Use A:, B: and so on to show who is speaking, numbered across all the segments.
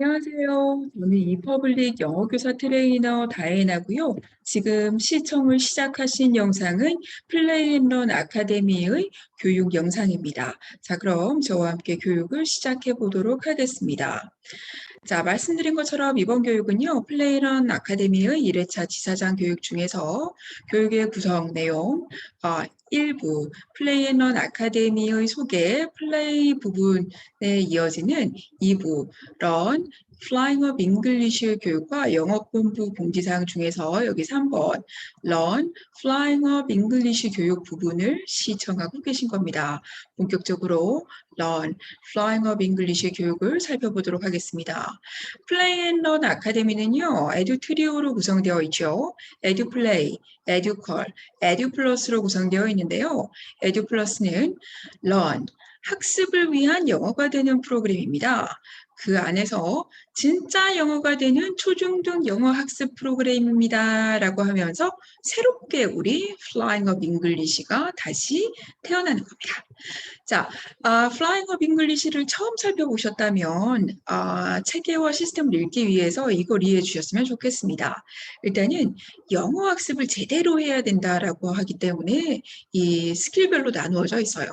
A: 안녕하세요. 저는 이퍼블릭 영어교사 트레이너 다혜나고요. 지금 시청을 시작하신 영상은 플레이앤런 아카데미의 교육 영상입니다. 자, 그럼 저와 함께 교육을 시작해 보도록 하겠습니다. 자, 말씀드린 것처럼 이번 교육은요, 플레이런 아카데미의 1회차 지사장 교육 중에서 교육의 구성 내용, 1부 플레이런 아카데미의 소개, 플레이 부분에 이어지는 2부 런, Flying Up English 교육과 영어 공부 공지사항 중에서 여기 3번 Learn, Flying Up English 교육 부분을 시청하고 계신 겁니다. 본격적으로 Learn, Flying Up English 교육을 살펴보도록 하겠습니다. 플레이 앤 런 아카데미는요, 에듀 트리오로 구성되어 있죠. 에듀 플레이, 에듀 컬, 에듀 플러스로 구성되어 있는데요. 에듀 플러스는 런, 학습을 위한 영어가 되는 프로그램입니다. 그 안에서 진짜 영어가 되는 초중등 영어 학습 프로그램입니다. 라고 하면서 새롭게 우리 Flying Up English가 다시 태어나는 겁니다. 자, Flying Up English를 처음 살펴보셨다면 체계와 시스템을 읽기 위해서 이걸 이해해 주셨으면 좋겠습니다. 일단은 영어 학습을 제대로 해야 된다라고 하기 때문에 이 스킬별로 나누어져 있어요.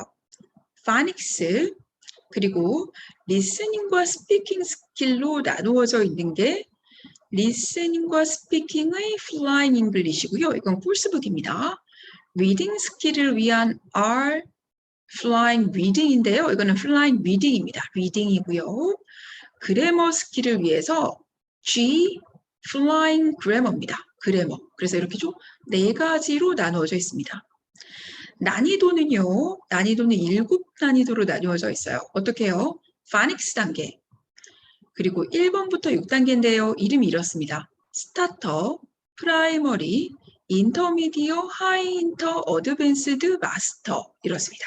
A: 파닉스, 그리고 리스닝과 스피킹 스킬로 나누어져 있는 게 리스닝과 스피킹의 Flying English고요. 이건 코र्스북입니다. 리딩 스킬을 위한 R Flying Reading인데요. 이거는 Flying Reading입니다. Reading이고요. 그래머 스킬을 위해서 G Flying Grammar입니다. 그래머. 그래서 이렇게 좀 4가지로 나누어져 있습니다. 난이도는요. 난이도는 7난이도로 나누어져 있어요. 어떻게 해요? 파닉스 단계. 그리고 1번부터 6단계인데요. 이름이 이렇습니다. 스타터, 프라이머리, 인터미디어, 하이인터, 어드밴스드, 마스터 이렇습니다.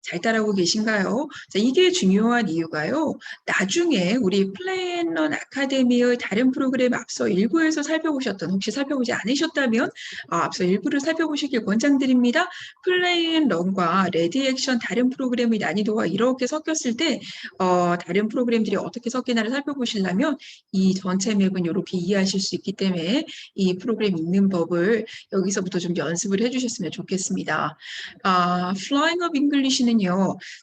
A: 잘 따라오고 계신가요? 자, 이게 중요한 이유가요. 나중에 우리 플레이앤런 아카데미의 다른 프로그램 앞서 1부에서 살펴보셨던, 혹시 살펴보지 않으셨다면 앞서 1부를 살펴보시길 권장드립니다. 플레이앤런과 레디액션 다른 프로그램의 난이도가 이렇게 섞였을 때 다른 프로그램들이 어떻게 섞이나를 살펴보시려면 이 전체 맵은 이렇게 이해하실 수 있기 때문에 이 프로그램 읽는 법을 여기서부터 좀 연습을 해주셨으면 좋겠습니다. Flying Up English는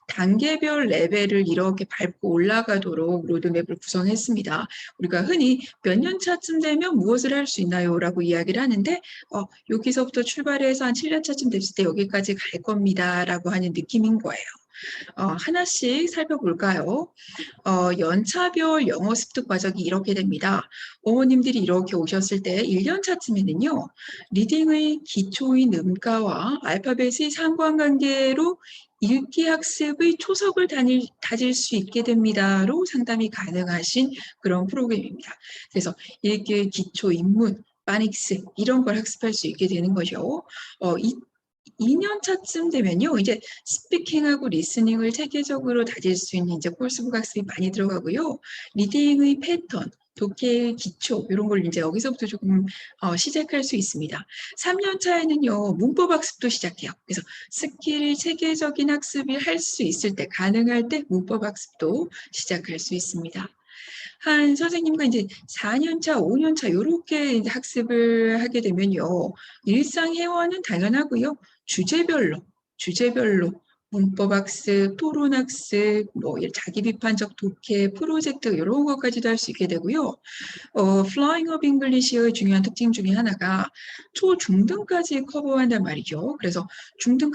A: 단계별 레벨을 이렇게 밟고 올라가도록 로드맵을 구성했습니다. 우리가 흔히 몇 년 차쯤 되면 무엇을 할 수 있나요? 라고 이야기를 하는데 여기서부터 출발해서 한 7년 차쯤 됐을 때 여기까지 갈 겁니다. 라고 하는 느낌인 거예요. 하나씩 살펴볼까요? 연차별 영어 습득 과정이 이렇게 됩니다. 어머님들이 이렇게 오셨을 때 1년 차쯤에는요. 리딩의 기초인 음가와 알파벳의 상관관계로 읽기 학습의 초석을 다질 수 있게 됩니다로 상담이 가능하신 그런 프로그램입니다. 그래서 읽기의 기초 인문, 파닉스 이런 걸 학습할 수 있게 되는 거죠. 2년 차쯤 되면요. 이제 스피킹하고 리스닝을 체계적으로 다질 수 있는 이제 코र्스북 학습이 많이 들어가고요. 리딩의 패턴, 독해의 기초 이런 걸 이제 여기서부터 조금 시작할 수 있습니다. 3년 차에는요. 문법 학습도 시작해요. 그래서 스킬 체계적인 학습이 할 수 있을 때 가능할 때 문법 학습도 시작할 수 있습니다. 한 선생님과 이제 4년 차, 5년 차 이렇게 이제 학습을 하게 되면요. 일상 회화는 당연하고요. 주제별로 문법 학습, 토론 학습, 자기 비판적 독해, 프로젝트 이런 것까지도 할 수 있게 되고요. Flying Up English의 중요한 특징 중에 하나가 초중등까지 커버한단 말이죠. 그래서 중등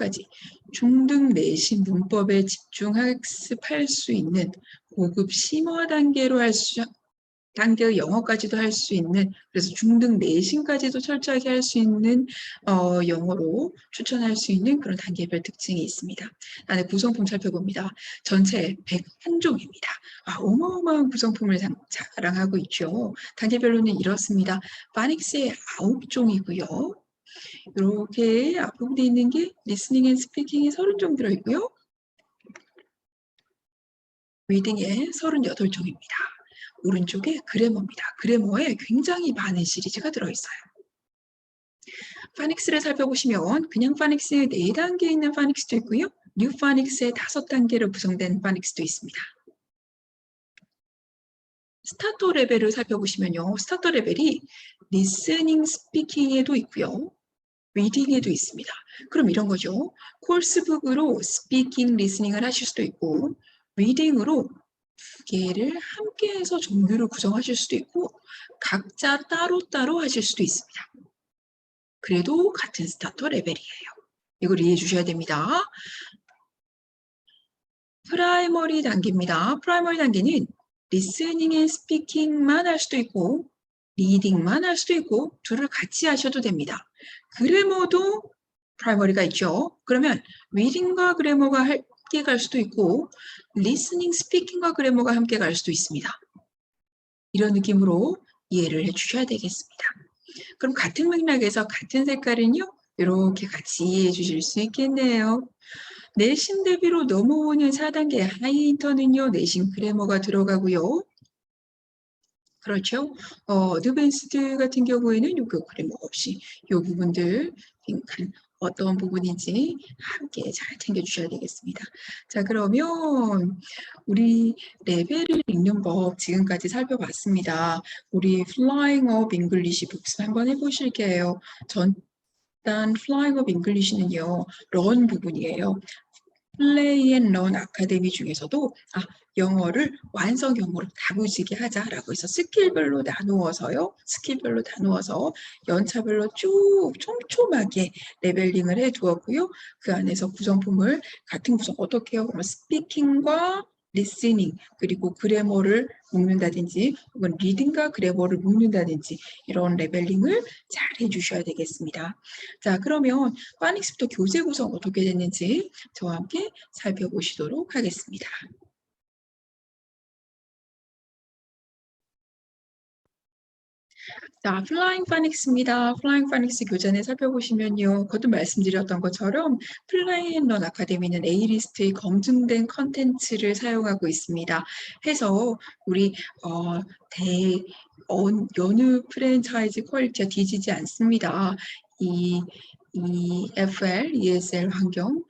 A: 내신 문법에 집중 학습할 수 있는 고급 심화 단계로 단계의 영어까지도 할 수 있는, 그래서 중등 내신까지도 철저하게 할 수 있는 영어로 추천할 수 있는 그런 단계별 특징이 있습니다. 안에 구성품 살펴봅니다. 전체 101종입니다. 어마어마한 구성품을 자랑하고 있죠. 단계별로는 이렇습니다. 파닉스의 9종이고요. 이렇게 앞부분에 있는 게 리스닝 앤 스피킹이 30종 들어있고요. 리딩에 38종입니다. 오른쪽에 그래머입니다. 그래머에 굉장히 많은 시리즈가 들어있어요. 파닉스를 살펴보시면 그냥 파닉스의 4단계 있는 파닉스도 있고요. 뉴 파닉스의 5단계로 구성된 파닉스도 있습니다. 스타터 레벨을 살펴보시면요. 스타터 레벨이 리스닝 스피킹에도 있고요. 리딩에도 있습니다. 그럼 이런 거죠. 코र्스북으로 스피킹, 리스닝을 하실 수도 있고 리딩으로 두 개를 함께 해서 종류를 구성하실 수도 있고 각자 따로따로 하실 수도 있습니다. 그래도 같은 스타터 레벨이에요. 이걸 이해해 주셔야 됩니다. 프라이머리 단계입니다. 프라이머리 단계는 리스닝 앤 스피킹만 할 수도 있고 리딩만 할 수도 있고 둘을 같이 하셔도 됩니다. 그래머도 프라이머리가 있죠. 그러면 리딩과 그래머가 함께 갈 수도 있고 리스닝, 스피킹과 그래머가 함께 갈 수도 있습니다. 이런 느낌으로 이해를 해주셔야 되겠습니다. 그럼 같은 맥락에서 같은 색깔은요. 이렇게 같이 이해해 주실 수 있겠네요. 내신 대비로 넘어오는 4단계 하이인터는요. 내신 그래머가 들어가고요. 그렇죠. 어드밴스드 같은 경우에는 요 그래머 없이 요 부분들 빈칸 어떤 부분인지 함께 잘 챙겨주셔야 되겠습니다. 자, 그러면 우리 레벨을 읽는 법 지금까지 살펴봤습니다. 우리 Flying Up English 복습 한번 해보실게요. 일단 Flying Up English는요. 런 부분이에요. 플레이 앤 런 아카데미 중에서도 영어를 완성 영어로 다부지게 하자라고 해서 스킬별로 나누어서 연차별로 쭉 촘촘하게 레벨링을 해 두었고요. 그 안에서 구성품을 같은 구성 어떻게 해요? 스피킹과 리스닝 그리고 그래머를 묶는다든지 혹은 리딩과 그래머를 묶는다든지 이런 레벨링을 잘 해주셔야 되겠습니다. 자, 그러면 파닉스부터 교재 구성 어떻게 됐는지 저와 함께 살펴보시도록 하겠습니다. 자, 플라잉 파닉스입니다. 플라잉 파닉스 교재를 살펴보시면요. 거듭 말씀드렸던 것처럼 플라잉 앤 런 아카데미는 A리스트의 검증된 컨텐츠를 사용하고 있습니다. 해서 우리 여느 프랜차이즈 퀄리티가 뒤지지 않습니다. 이 EFL, ESL 환경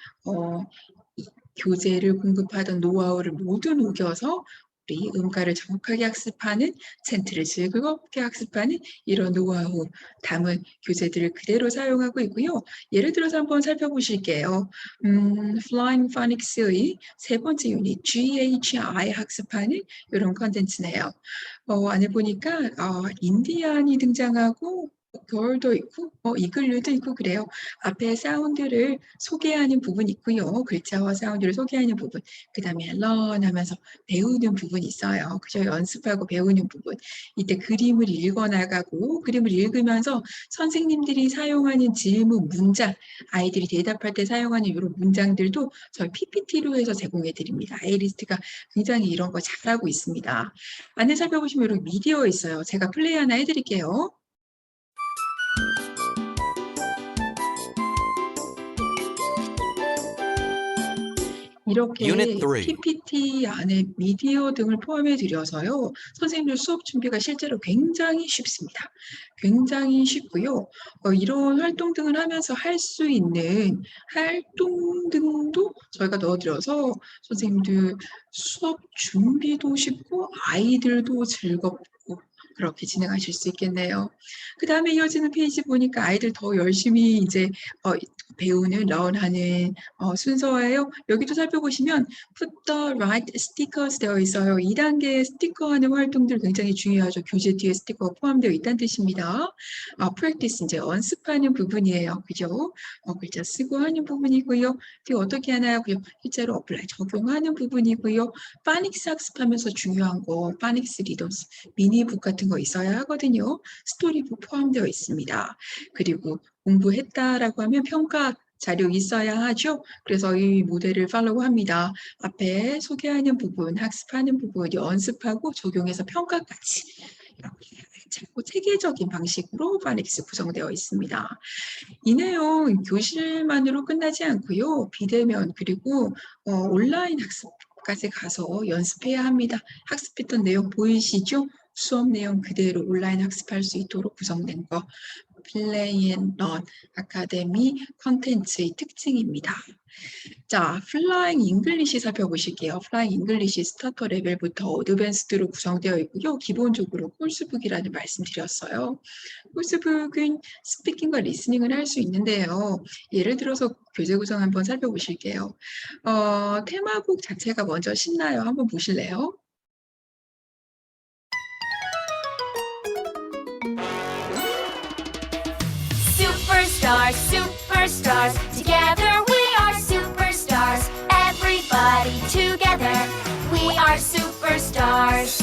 A: 교재를 공급하던 노하우를 모두 녹여서 우리 음가를 정확하게 학습하는, 센트를 즐겁게 학습하는 이런 노하우 담은 교재들을 그대로 사용하고 있고요. 예를 들어서 한번 살펴보실게요. Flying Phonics의 세 번째 유닛 GHI 학습하는 이런 컨텐츠네요. 안에 보니까 인디안이 등장하고 겨울도 있고 이글루도 있고 그래요. 앞에 사운드를 소개하는 부분이 있고요. 글자와 사운드를 소개하는 부분. 그 다음에 learn 하면서 배우는 부분이 있어요. 그죠? 연습하고 배우는 부분. 이때 그림을 읽어나가고 그림을 읽으면서 선생님들이 사용하는 질문, 문장, 아이들이 대답할 때 사용하는 이런 문장들도 저희 PPT로 해서 제공해 드립니다. A리스트가 굉장히 이런 거 잘하고 있습니다. 안에 살펴보시면 이렇게 미디어 있어요. 제가 플레이 하나 해드릴게요. 이렇게 PPT 안에 미디어 등을 포함해 드려서요. 선생님들 수업 준비가 실제로 굉장히 쉽습니다. 굉장히 쉽고요. 이런 활동 등을 하면서 할 수 있는 활동 등도 저희가 넣어드려서 선생님들 수업 준비도 쉽고 아이들도 즐겁고 그렇게 진행하실 수 있겠네요. 그 다음에 이어지는 페이지 보니까 아이들 더 열심히 이제 배우는, 런하는 순서예요. 여기도 살펴보시면 put the right stickers 되어 있어요. 2단계 스티커하는 활동들 굉장히 중요하죠. 교재 뒤에 스티커가 포함되어 있다는 뜻입니다. practice 이제 연습하는 부분이에요. 그죠? 글자 쓰고 하는 부분이고요. 뒤에 어떻게 하나요? 그죠? 실제로 어플라이 적용하는 부분이고요. 파닉스 학습하면서 중요한 거, 파닉스 리더스, 미니북 같은 거 있어야 하거든요. 스토리북 포함되어 있습니다. 그리고 공부했다라고 하면 평가 자료 있어야 하죠. 그래서 이 모델을 팔로우합니다. 앞에 소개하는 부분, 학습하는 부분, 연습하고 적용해서 평가까지 이렇게 자꾸 체계적인 방식으로 파닉스 구성되어 있습니다. 이 내용 교실만으로 끝나지 않고요. 비대면 그리고 온라인 학습까지 가서 연습해야 합니다. 학습했던 내용 보이시죠? 수업 내용 그대로 온라인 학습할 수 있도록 구성된 거 Play and Learn 아카데미 컨텐츠의 특징입니다. 자, 플라잉 잉글리시 살펴보실게요. 플라잉 잉글리시 스타터 레벨부터 어드밴스드로 구성되어 있고요. 기본적으로 콜스북이라는 말씀드렸어요. 콜스북은 스피킹과 리스닝을 할 수 있는데요. 예를 들어서 교재 구성 한번 살펴보실게요. 테마곡 자체가 먼저 신나요. 한번 보실래요?
B: Superstars, superstars, together we are superstars. Everybody together, we are superstars.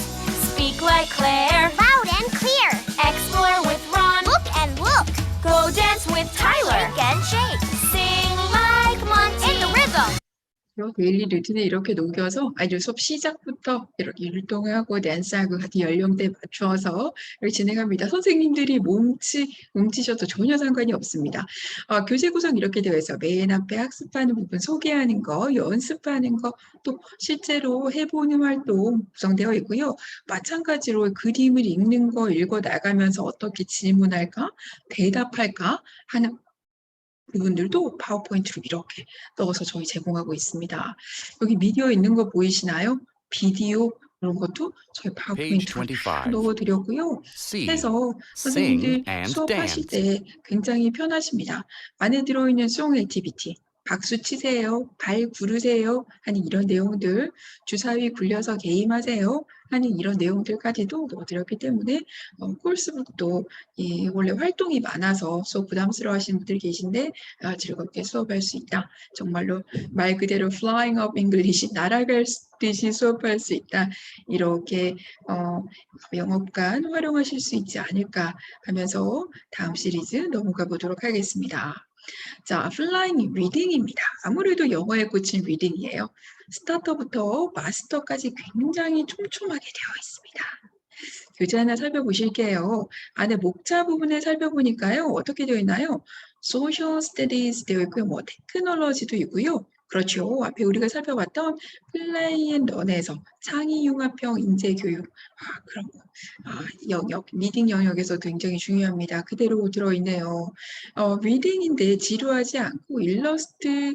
B: Speak like Claire,
C: Loud and clear.
B: explore with Ron,
C: Look and look.
B: go dance with Tyler,
C: Shake and shake.
B: sing like Monty.
C: In the rhythm.
A: 데일리 루틴에 이렇게 녹여서 아이들 수업 시작부터 이렇게 율동하고 댄스하고 같은 연령대에 맞추어서 이렇게 진행합니다. 선생님들이 몸치셔도 전혀 상관이 없습니다. 교재 구성 이렇게 되어 있어요. 맨 앞에 학습하는 부분 소개하는 거, 연습하는 거, 또 실제로 해보는 활동 구성되어 있고요. 마찬가지로 그림을 읽는 거 읽어 나가면서 어떻게 질문할까, 대답할까 하는 부분들도 파워포인트로 이렇게 넣어서 저희 제공하고 있습니다. 여기 미디어 있는 거 보이시나요? 비디오 이런 것도 저희
D: Page
A: 파워포인트로
D: 25.
A: 넣어드렸고요.
D: C.
A: 해서
D: Sing
A: 선생님들
D: and
A: 수업하실
D: dance.
A: 때 굉장히 편하십니다. 안에 들어있는 송 액티비티, 박수 치세요, 발 구르세요 하는 이런 내용들, 주사위 굴려서 게임하세요 하는 이런 내용들까지도 넣어드렸기 때문에 콜스북도 원래 활동이 많아서 수업 부담스러워하시는 분들 계신데 즐겁게 수업할 수 있다. 정말로 말 그대로 flying up English, 날아갈 듯이 수업할 수 있다. 이렇게 영업관 활용하실 수 있지 않을까 하면서 다음 시리즈 넘어가 보도록 하겠습니다. 자, 플라잉 리딩입니다. 아무래도 영어에 꽂힌 리딩이에요. 스타터부터 마스터까지 굉장히 촘촘하게 되어 있습니다. 교재 하나 살펴보실게요. 안에 목차 부분을 살펴보니까요. 어떻게 되어 있나요? Social Studies 되어 있고요. 뭐 테크놀로지도 있고요. 그렇죠. 앞에 우리가 살펴봤던 플레이 앤 런에서 창의융합형 인재교육 그런 거. 영역, 리딩 영역에서 굉장히 중요합니다. 그대로 들어있네요. 리딩인데 지루하지 않고 일러스트의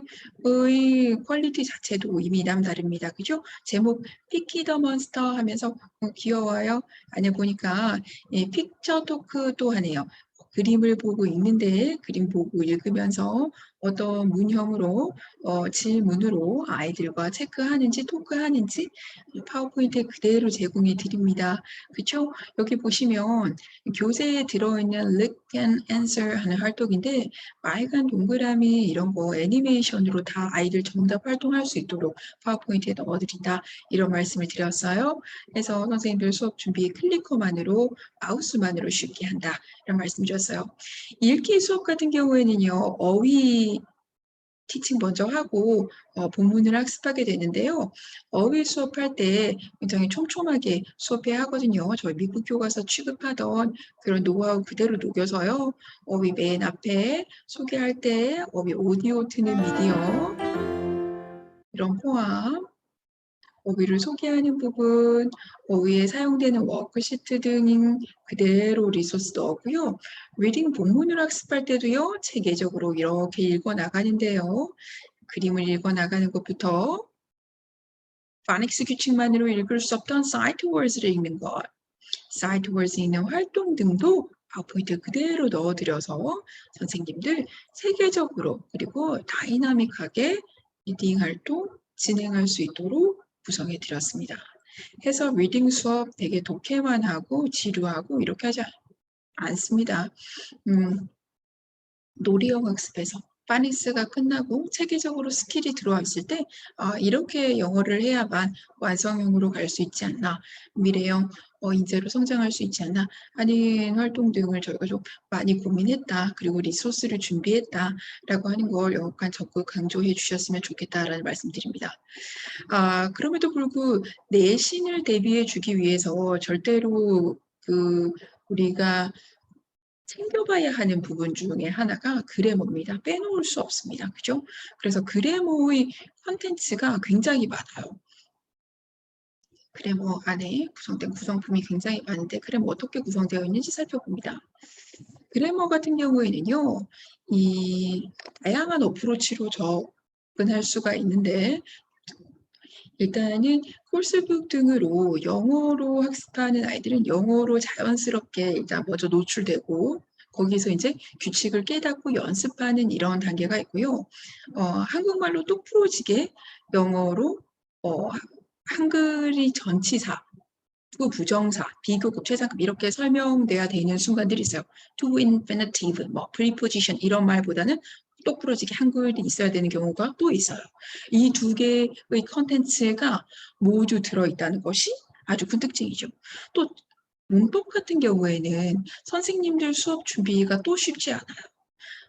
A: 퀄리티 자체도 이미 남다릅니다. 그죠? 제목 피키 더 몬스터 하면서 귀여워요. 안에 보니까 픽처 토크도 하네요. 그림을 보고 읽는데 그림 보고 읽으면서 어떤 문형으로 질문으로 아이들과 체크하는지 토크하는지 파워포인트에 그대로 제공해 드립니다. 그렇죠? 여기 보시면 교재에 들어있는 Look and Answer 하는 활동인데 빨간 동그라미 이런 거 애니메이션으로 다 아이들 정답 활동할 수 있도록 파워포인트에 넣어드린다. 이런 말씀을 드렸어요. 그래서 선생님들 수업 준비 클리커만으로 마우스만으로 쉽게 한다. 이런 말씀 드렸어요. 읽기 수업 같은 경우에는요. 어휘 티칭 먼저 하고 본문을 학습하게 되는데요. 어휘 수업할 때 굉장히 촘촘하게 수업해야 하거든요. 저희 미국 교과서 취급하던 그런 노하우 그대로 녹여서요. 어휘 맨 앞에 소개할 때 어휘 오디오 트는 미디어 이런 포함 어휘를 소개하는 부분, 어휘에 사용되는 워크시트 등 그대로 리소스 넣었고요. 리딩 본문을 학습할 때도요. 체계적으로 이렇게 읽어 나가는데요. 그림을 읽어 나가는 것부터 파닉스 규칙만으로 읽을 수 없던 사이트 월드를 읽는 것, 사이트 월드 읽는 활동 등도 파워포인트 그대로 넣어드려서 선생님들 체계적으로 그리고 다이나믹하게 리딩 활동 진행할 수 있도록 구성해 드렸습니다. 해서 리딩 수업 되게 독해만 하고 지루하고 이렇게 하지 않습니다. 놀이형 학습에서 파닉스가 끝나고 체계적으로 스킬이 들어와 있을 때 이렇게 영어를 해야만 완성형으로 갈 수 있지 않나, 미래형 인재로 성장할 수 있지 않나 하는 활동 등을 저희가 좀 많이 고민했다. 그리고 리소스를 준비했다라고 하는 걸 영업관 적극 강조해 주셨으면 좋겠다라는 말씀드립니다. 그럼에도 불구하고 내신을 대비해 주기 위해서 절대로 우리가 챙겨봐야 하는 부분 중에 하나가 그래머입니다. 빼놓을 수 없습니다. 그죠? 그래서 그래머의 콘텐츠가 굉장히 많아요. 그래머 안에 구성된 구성품이 굉장히 많은데 그래머 어떻게 구성되어 있는지 살펴봅니다. 그래머 같은 경우에는요, 이 다양한 어프로치로 접근할 수가 있는데, 일단은 코urse북 등으로 영어로 학습하는 아이들은 영어로 자연스럽게 일단 먼저 노출되고, 거기서 이제 규칙을 깨닫고 연습하는 이런 단계가 있고요. 한국말로 똑부러지게 영어로 한글이 전치사, 또 부정사, 비교급, 최상급 이렇게 설명돼야 되는 순간들이 있어요. to infinitive, 뭐 preposition 이런 말보다는 똑부러지게 한글이 있어야 되는 경우가 또 있어요. 이 두 개의 컨텐츠가 모두 들어있다는 것이 아주 큰 특징이죠. 또 문법 같은 경우에는 선생님들 수업 준비가 또 쉽지 않아요.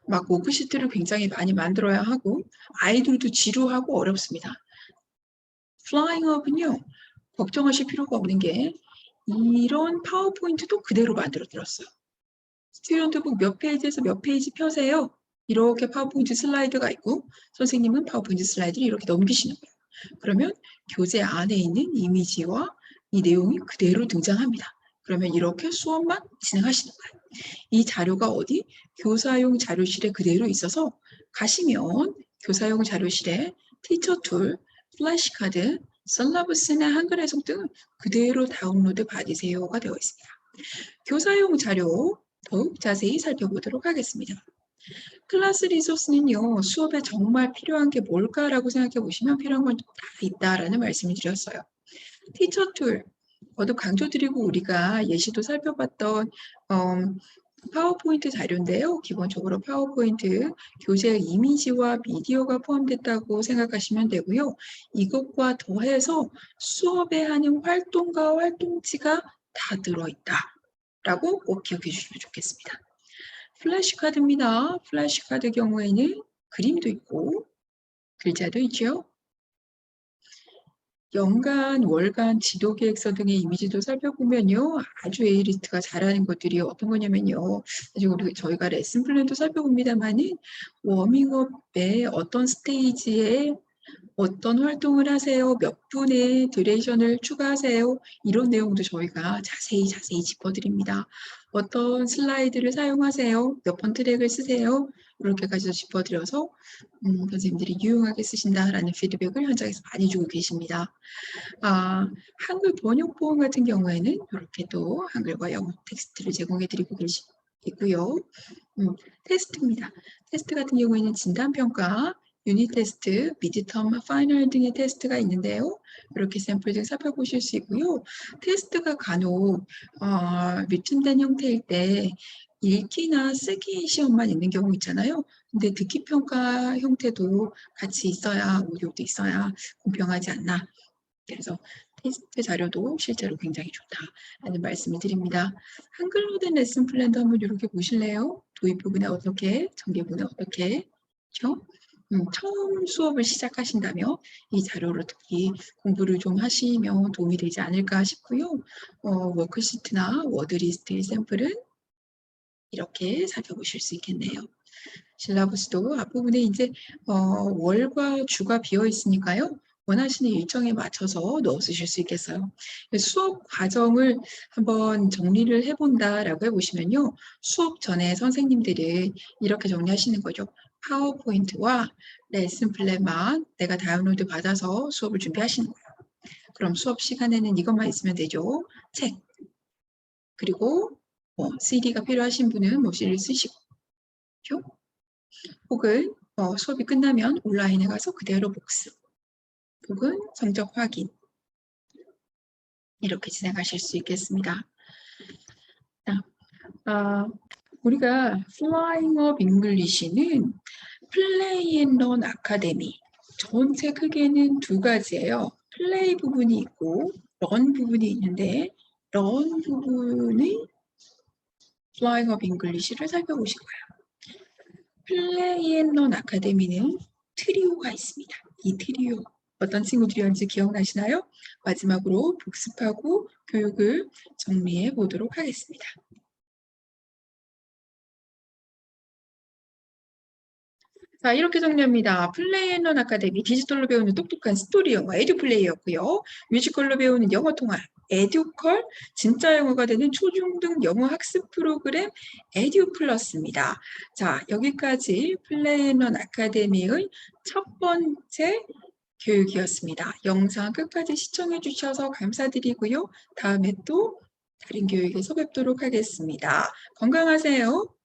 A: 막 워크시트를 굉장히 많이 만들어야 하고 아이들도 지루하고 어렵습니다. 플라잉업은요, 걱정하실 필요가 없는 게 이런 파워포인트도 그대로 만들어 드렸어요. 스튜던트북 몇 페이지에서 몇 페이지 펴세요. 이렇게 파워포인트 슬라이드가 있고 선생님은 파워포인트 슬라이드를 이렇게 넘기시는 거예요. 그러면 교재 안에 있는 이미지와 이 내용이 그대로 등장합니다. 그러면 이렇게 수업만 진행하시는 거예요. 이 자료가 어디? 교사용 자료실에 그대로 있어서 가시면 교사용 자료실에 티처 툴, 플래시카드, 셀러브스나 한글 해석 등 그대로 다운로드 받으세요가 되어 있습니다. 교사용 자료 더욱 자세히 살펴보도록 하겠습니다. 클래스 리소스는요, 수업에 정말 필요한 게 뭘까라고 생각해 보시면 필요한 건 다 있다라는 말씀을 드렸어요. 티처 툴, 거듭 강조드리고 우리가 예시도 살펴봤던 파워포인트 자료인데요. 기본적으로 파워포인트 교재의 이미지와 미디어가 포함됐다고 생각하시면 되고요. 이것과 더해서 수업에 하는 활동과 활동지가 다 들어있다라고 꼭 기억해 주시면 좋겠습니다. 플래시카드입니다. 플래시카드 경우에는 그림도 있고 글자도 있죠. 연간, 월간, 지도계획서 등의 이미지도 살펴보면요. 아주 A리스트가 잘하는 것들이 어떤 거냐면요. 나중에 저희가 레슨 플랜도 살펴봅니다만은 워밍업에 어떤 스테이지에 어떤 활동을 하세요? 몇 분의 듀레이션을 추가하세요? 이런 내용도 저희가 자세히 짚어드립니다. 어떤 슬라이드를 사용하세요? 몇 번 트랙을 쓰세요? 이렇게까지 짚어드려서 선생님들이 유용하게 쓰신다라는 피드백을 현장에서 많이 주고 계십니다. 한글 번역 보험 같은 경우에는 이렇게 또 한글과 영어 텍스트를 제공해드리고 있고요. 테스트입니다. 테스트 같은 경우에는 진단평가, 유닛 테스트, 미드텀, 파이널 등의 테스트가 있는데요. 이렇게 샘플 등 살펴보실 수 있고요. 테스트가 간혹 리튼된 형태일 때 읽기나 쓰기 시험만 있는 경우 있잖아요. 근데 듣기 평가 형태도 같이 있어야, 오디오도 있어야 공평하지 않나. 그래서 테스트 자료도 실제로 굉장히 좋다라는 말씀을 드립니다. 한글로 된 레슨 플랜도 한번 이렇게 보실래요? 도입 부분에 어떻게, 전개 부분에 어떻게, 그렇죠? 처음 수업을 시작하신다면 이 자료로 특히 공부를 좀 하시면 도움이 되지 않을까 싶고요. 워크시트나 워드리스트의 샘플은 이렇게 살펴보실 수 있겠네요. 실라버스도 앞부분에 이제 월과 주가 비어 있으니까요. 원하시는 일정에 맞춰서 넣어 쓰실 수 있겠어요. 수업 과정을 한번 정리를 해본다라고 해보시면요. 수업 전에 선생님들은 이렇게 정리하시는 거죠. 파워포인트와 레슨 플랜만 내가 다운로드 받아서 수업을 준비하시는 거예요. 그럼 수업 시간에는 이것만 있으면 되죠. 책, 그리고 CD가 필요하신 분은 뭐 CD를 쓰시고, 그렇죠? 혹은 수업이 끝나면 온라인에 가서 그대로 복습, 혹은 성적 확인 이렇게 진행하실 수 있겠습니다. 우리가 Flying Up English는 플레이 앤 런 아카데미 전체 크게는 두 가지예요. 플레이 부분이 있고 런 부분이 있는데 런 부분의 Flying Up English를 살펴보실 거예요. 플레이 앤 런 아카데미는 트리오가 있습니다. 이 트리오 어떤 친구들이었는지 기억나시나요? 마지막으로 복습하고 교육을 정리해 보도록 하겠습니다. 자, 이렇게 정리합니다. 플레이 앤런 아카데미 디지털로 배우는 똑똑한 스토리 영어 에듀플레이였고요. 뮤지컬로 배우는 영어 통화 에듀컬, 진짜 영어가 되는 초중등 영어 학습 프로그램 에듀플러스입니다. 자, 여기까지 플레이 앤런 아카데미의 첫 번째 교육이었습니다. 영상 끝까지 시청해 주셔서 감사드리고요. 다음에 또 다른 교육에서 뵙도록 하겠습니다. 건강하세요.